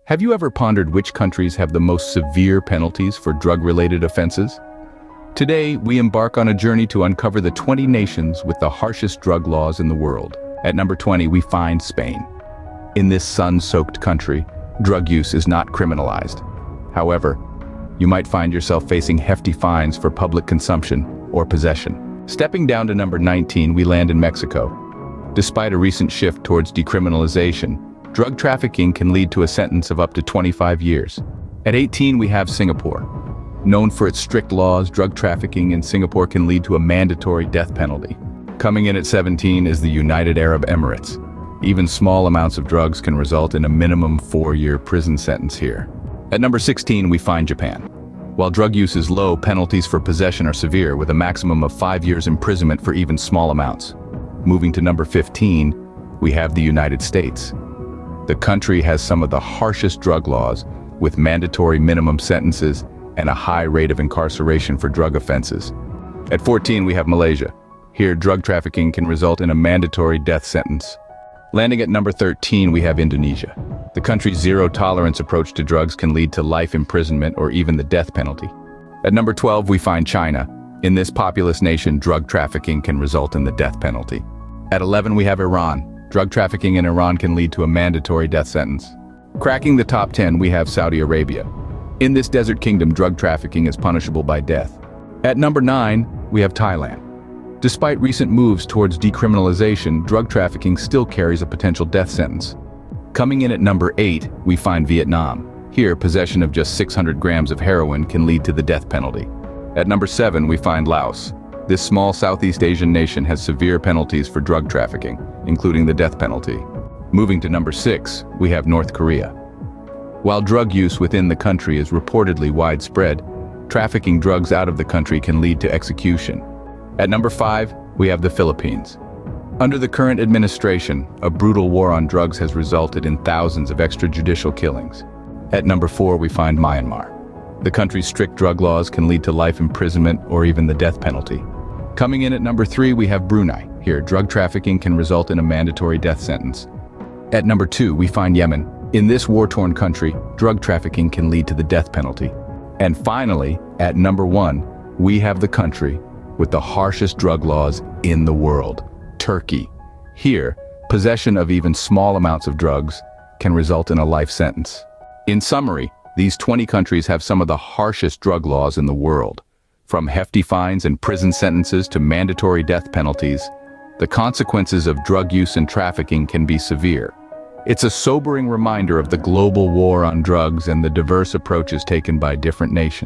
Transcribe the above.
Have you ever pondered which countries have the most severe penalties for drug-related offenses? Today, we embark on a journey to uncover the 20 nations with the harshest drug laws in the world. At number 20, we find Spain. In this sun-soaked country, drug use is not criminalized. However, you might find yourself facing hefty fines for public consumption or possession. Stepping down to number 19, we land in Mexico. Despite a recent shift towards decriminalization, drug trafficking can lead to a sentence of up to 25 years. At 18, we have Singapore. Known for its strict laws, drug trafficking in Singapore can lead to a mandatory death penalty. Coming in at 17 is the United Arab Emirates. Even small amounts of drugs can result in a minimum 4-year prison sentence here. At number 16, we find Japan. While drug use is low, penalties for possession are severe, with a maximum of 5 years imprisonment for even small amounts. Moving to number 15, we have the United States. The country has some of the harshest drug laws, with mandatory minimum sentences and a high rate of incarceration for drug offenses. At 14, we have Malaysia. Here, drug trafficking can result in a mandatory death sentence. Landing at number 13, we have Indonesia. The country's zero-tolerance approach to drugs can lead to life imprisonment or even the death penalty. At number 12, we find China. In this populous nation, drug trafficking can result in the death penalty. At 11, we have Iran. Drug trafficking in Iran can lead to a mandatory death sentence. Cracking the top 10, we have Saudi Arabia. In this desert kingdom, drug trafficking is punishable by death. At number 9, we have Thailand. Despite recent moves towards decriminalization, drug trafficking still carries a potential death sentence. Coming in at number 8, we find Vietnam. Here, possession of just 600 grams of heroin can lead to the death penalty. At number 7, we find Laos. This small Southeast Asian nation has severe penalties for drug trafficking, including the death penalty. Moving to number 6, we have North Korea. While drug use within the country is reportedly widespread, trafficking drugs out of the country can lead to execution. At number 5, we have the Philippines. Under the current administration, a brutal war on drugs has resulted in thousands of extrajudicial killings. At number 4, we find Myanmar. The country's strict drug laws can lead to life imprisonment or even the death penalty. Coming in at number 3, we have Brunei. Here, drug trafficking can result in a mandatory death sentence. At number 2, we find Yemen. In this war-torn country, drug trafficking can lead to the death penalty. And finally, at number 1, we have the country with the harshest drug laws in the world, Turkey. Here, possession of even small amounts of drugs can result in a life sentence. In summary, these 20 countries have some of the harshest drug laws in the world. From hefty fines and prison sentences to mandatory death penalties, the consequences of drug use and trafficking can be severe. It's a sobering reminder of the global war on drugs and the diverse approaches taken by different nations.